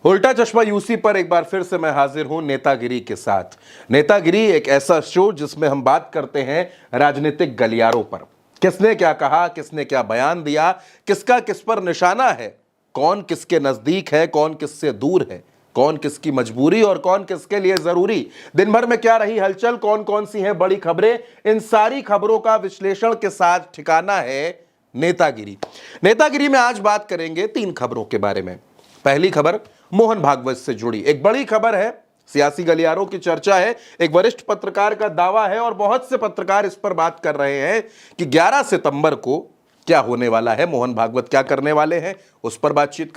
उल्टा चश्मा यूसी पर एक बार फिर से मैं हाजिर हूं नेतागिरी के साथ। नेतागिरी एक ऐसा शो जिसमें हम बात करते हैं राजनीतिक गलियारों पर। किसने क्या कहा, किसने क्या बयान दिया, किसका किस पर निशाना है, कौन किसके नजदीक है, कौन किससे दूर है, कौन किसकी मजबूरी और कौन किसके लिए जरूरी, दिन भर में क्या रही हलचल, कौन कौन सी हैं बड़ी खबरें, इन सारी खबरों का विश्लेषण के साथ ठिकाना है नेतागिरी। नेतागिरी में आज बात करेंगे 3 खबरों के बारे में। पहली खबर मोहन भागवत से जुड़ी एक बड़ी खबर है, सियासी गलियारों की चर्चा है, एक वरिष्ठ पत्रकार का दावा है और बहुत से पत्रकार इस पर बात कर रहे हैं कि 11 सितंबर को क्या होने वाला है, मोहन भागवत क्या करने वाले हैं, उस पर बातचीत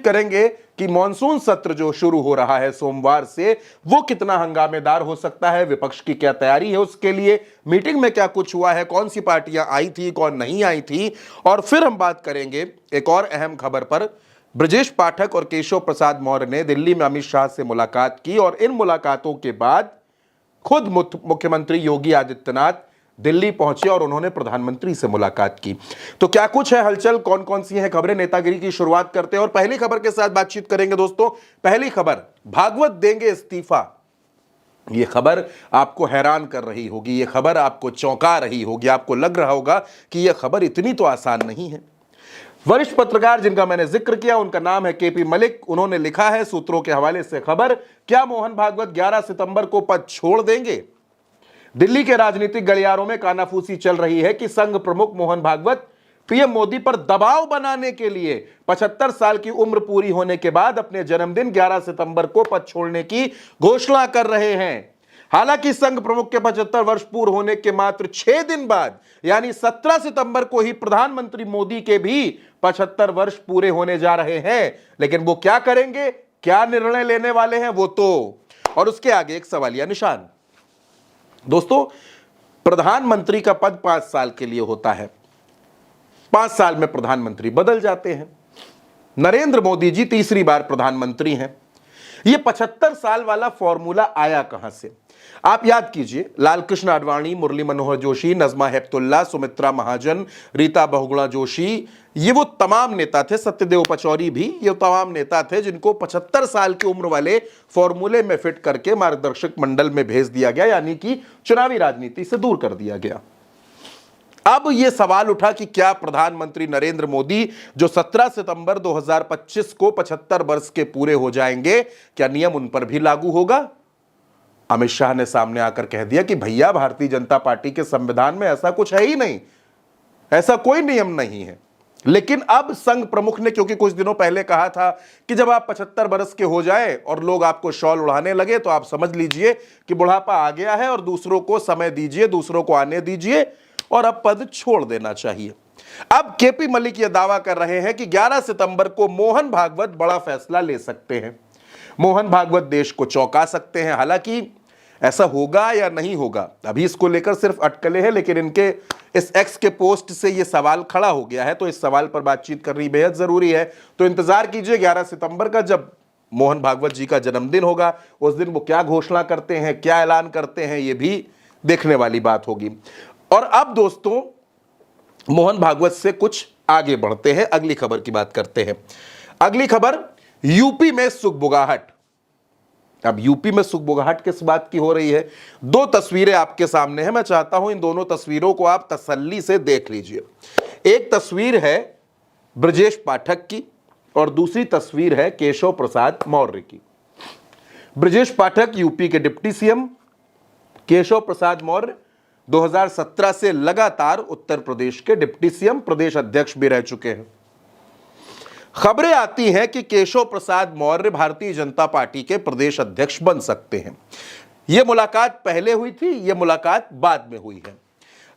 करेंगे कि मॉनसून सत्र जो शुरू हो रहा है सोमवार से, वो कितना हंगामेदार हो सकता है, विपक्ष की क्या तैयारी है उसके लिए, मीटिंग में क्या कुछ हुआ है, कौन सी पार्टियां आई थी, कौन नहीं आई थी। और फिर हम बात करेंगे एक और अहम खबर पर। ब्रजेश पाठक और केशव प्रसाद मौर्य ने दिल्ली में अमित शाह से मुलाकात की और इन मुलाकातों के बाद खुद मुख्यमंत्री योगी आदित्यनाथ दिल्ली पहुंचे और उन्होंने प्रधानमंत्री से मुलाकात की। तो क्या कुछ है हलचल, कौन कौन सी हैं खबरें, नेतागिरी की शुरुआत करते हैं और पहली खबर के साथ बातचीत करेंगे। दोस्तों, पहली खबर, भागवत देंगे इस्तीफा। यह खबर आपको हैरान कर रही होगी, यह खबर आपको चौंका रही होगी, आपको लग रहा होगा कि यह खबर इतनी तो आसान नहीं है। वरिष्ठ पत्रकार जिनका मैंने जिक्र किया उनका नाम है केपी मलिक। उन्होंने लिखा है सूत्रों के हवाले से खबर, क्या मोहन भागवत 11 सितंबर को पद छोड़ देंगे। दिल्ली के राजनीतिक गलियारों में कानाफूसी चल रही है कि संघ प्रमुख मोहन भागवत पीएम मोदी पर दबाव बनाने के लिए 75 साल की उम्र पूरी होने के बाद अपने जन्मदिन 11 सितंबर को पद छोड़ने की घोषणा कर रहे हैं। हालांकि संघ प्रमुख के 75 वर्ष पूर्ण होने के मात्र 6 दिन बाद यानी 17 सितंबर को ही प्रधानमंत्री मोदी के भी 75 वर्ष पूरे होने जा रहे हैं। लेकिन वो क्या करेंगे, क्या निर्णय लेने वाले हैं, वो तो, और उसके आगे एक सवालिया निशान। दोस्तों, प्रधानमंत्री का पद 5 साल के लिए होता है, 5 साल में प्रधानमंत्री बदल जाते हैं। नरेंद्र मोदी जी तीसरी बार प्रधानमंत्री हैं। यह 75 साल वाला फॉर्मूला आया कहां से? आप याद कीजिए, लालकृष्ण आडवाणी, मुरली मनोहर जोशी, नजमा हेपतुल्ला, सुमित्रा महाजन, रीता बहुगुणा जोशी, ये वो तमाम नेता थे, सत्यदेव पचौरी भी, ये तमाम नेता थे जिनको 75 साल की उम्र वाले फॉर्मूले में फिट करके मार्गदर्शक मंडल में भेज दिया गया, यानी कि चुनावी राजनीति से दूर कर दिया गया। अब यह सवाल उठा कि क्या प्रधानमंत्री नरेंद्र मोदी जो 17 सितंबर 2025 को 75 वर्ष के पूरे हो जाएंगे, क्या नियम उन पर भी लागू होगा? अमित शाह ने सामने आकर कह दिया कि भैया, भारतीय जनता पार्टी के संविधान में ऐसा कुछ है ही नहीं, ऐसा कोई नियम नहीं है। लेकिन अब संघ प्रमुख ने, क्योंकि कुछ दिनों पहले कहा था कि जब आप 75 वर्ष के हो जाए और लोग आपको शॉल उड़ाने लगे तो आप समझ लीजिए कि बुढ़ापा आ गया है और दूसरों को समय दीजिए, दूसरों को आने दीजिए और अब पद छोड़ देना चाहिए। अब केपी मलिक यह दावा कर रहे हैं कि 11 सितंबर को मोहन भागवत बड़ा फैसला ले सकते हैं, मोहन भागवत देश को चौंका सकते हैं। हालांकि ऐसा होगा या नहीं होगा, अभी इसको लेकर सिर्फ अटकलें हैं, लेकिन इनके इस एक्स के पोस्ट से यह सवाल खड़ा हो गया है, तो इस सवाल पर बातचीत करनी बेहद जरूरी है। तो इंतजार कीजिए 11 सितंबर का, जब मोहन भागवत जी का जन्मदिन होगा, उस दिन वो क्या घोषणा करते हैं, क्या ऐलान करते हैं, यह भी देखने वाली बात होगी। और अब दोस्तों, मोहन भागवत से कुछ आगे बढ़ते हैं, अगली खबर की बात करते हैं। अगली खबर, यूपी में सुगबुगाहट। अब यूपी में सुगबुगाहट किस बात की हो रही है? 2 तस्वीरें आपके सामने हैं, मैं चाहता हूं इन दोनों तस्वीरों को आप तसल्ली से देख लीजिए। एक तस्वीर है ब्रजेश पाठक की और दूसरी तस्वीर है केशव प्रसाद मौर्य की। ब्रजेश पाठक यूपी के डिप्टी सीएम, केशव प्रसाद मौर्य 2017 से लगातार उत्तर प्रदेश के डिप्टी सीएम, प्रदेश अध्यक्ष भी रह चुके हैं। खबरें आती हैं कि केशव प्रसाद मौर्य भारतीय जनता पार्टी के प्रदेश अध्यक्ष बन सकते हैं। यह मुलाकात पहले हुई थी, यह मुलाकात बाद में हुई है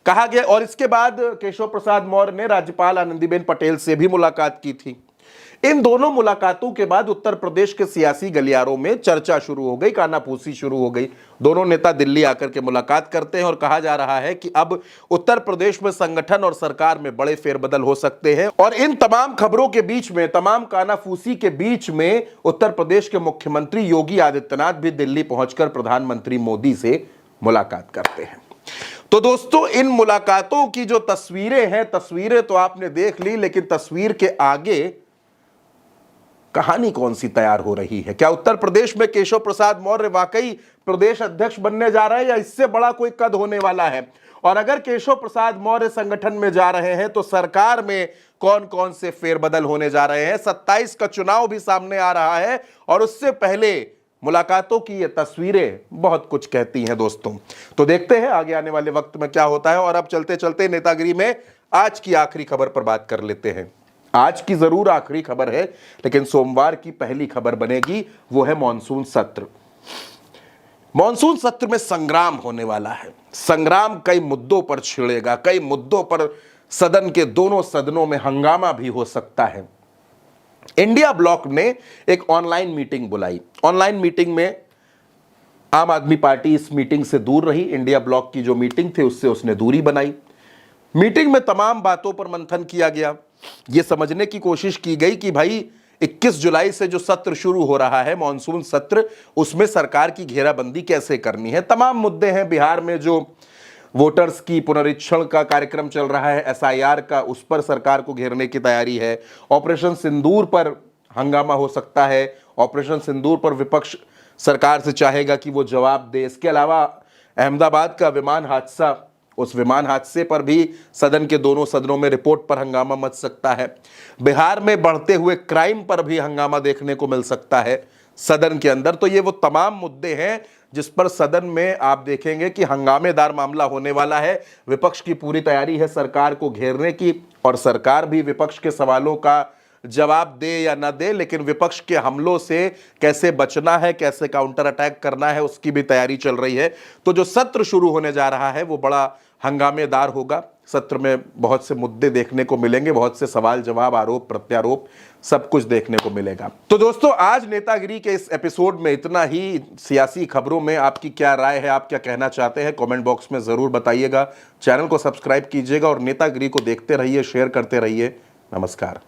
कहा गया। और इसके बाद केशव प्रसाद मौर्य ने राज्यपाल आनंदीबेन पटेल से भी मुलाकात की थी। इन दोनों मुलाकातों के बाद उत्तर प्रदेश के सियासी गलियारों में चर्चा शुरू हो गई, कानाफूसी शुरू हो गई। दोनों नेता दिल्ली आकर के मुलाकात करते हैं और कहा जा रहा है कि अब उत्तर प्रदेश में संगठन और सरकार में बड़े फेरबदल हो सकते हैं। और इन तमाम खबरों के बीच में, तमाम कानाफूसी के बीच में, उत्तर प्रदेश के मुख्यमंत्री योगी आदित्यनाथ भी दिल्ली पहुंचकर प्रधानमंत्री मोदी से मुलाकात करते हैं। तो दोस्तों, इन मुलाकातों की जो तस्वीरें हैं, तस्वीरें तो आपने देख ली, लेकिन तस्वीर के आगे कहानी कौन सी तैयार हो रही है? क्या उत्तर प्रदेश में केशव प्रसाद मौर्य वाकई प्रदेश अध्यक्ष बनने जा रहे हैं या इससे बड़ा कोई कद होने वाला है? और अगर केशव प्रसाद मौर्य संगठन में जा रहे हैं तो सरकार में कौन कौन से फेरबदल होने जा रहे हैं? 27 का चुनाव भी सामने आ रहा है और उससे पहले मुलाकातों की ये तस्वीरें बहुत कुछ कहती हैं दोस्तों। तो देखते हैं आगे आने वाले वक्त में क्या होता है। और अब चलते चलते नेतागिरी में आज की आखिरी खबर पर बात कर लेते हैं। आज की जरूर आखिरी खबर है, लेकिन सोमवार की पहली खबर बनेगी, वो है मॉनसून सत्र। मॉनसून सत्र में संग्राम होने वाला है। संग्राम कई मुद्दों पर छिड़ेगा, कई मुद्दों पर सदन के दोनों सदनों में हंगामा भी हो सकता है। इंडिया ब्लॉक ने एक ऑनलाइन मीटिंग बुलाई। ऑनलाइन मीटिंग में आम आदमी पार्टी इस मीटिंग से दूर रही। इंडिया ब्लॉक की जो मीटिंग थी उससे उसने दूरी बनाई। मीटिंग में तमाम बातों पर मंथन किया गया। यह समझने की कोशिश की गई कि भाई 21 जुलाई से जो सत्र शुरू हो रहा है, मॉनसून सत्र, उसमें सरकार की घेराबंदी कैसे करनी है। तमाम मुद्दे हैं। बिहार में जो वोटर्स की पुनरीक्षण का कार्यक्रम चल रहा है, एसआईआर का, उस पर सरकार को घेरने की तैयारी है। ऑपरेशन सिंदूर पर हंगामा हो सकता है। ऑपरेशन सिंदूर पर विपक्ष सरकार से चाहेगा कि वो जवाब दे। इसके अलावा अहमदाबाद का विमान हादसा, उस विमान हादसे पर भी सदन के दोनों सदनों में रिपोर्ट पर हंगामा मच सकता है। बिहार में बढ़ते हुए क्राइम पर भी हंगामा देखने को मिल सकता है सदन के अंदर। तो ये वो तमाम मुद्दे हैं जिस पर सदन में आप देखेंगे कि हंगामेदार मामला होने वाला है। विपक्ष की पूरी तैयारी है सरकार को घेरने की, और सरकार भी विपक्ष के सवालों का जवाब दे या ना दे, लेकिन विपक्ष के हमलों से कैसे बचना है, कैसे काउंटर अटैक करना है, उसकी भी तैयारी चल रही है। तो जो सत्र शुरू होने जा रहा है वो बड़ा हंगामेदार होगा। सत्र में बहुत से मुद्दे देखने को मिलेंगे, बहुत से सवाल जवाब, आरोप प्रत्यारोप, सब कुछ देखने को मिलेगा। तो दोस्तों, आज नेतागिरी के इस एपिसोड में इतना ही। सियासी खबरों में आपकी क्या राय है, आप क्या कहना चाहते हैं, कमेंट बॉक्स में जरूर बताइएगा। चैनल को सब्सक्राइब कीजिएगा और नेतागिरी को देखते रहिए, शेयर करते रहिए। नमस्कार।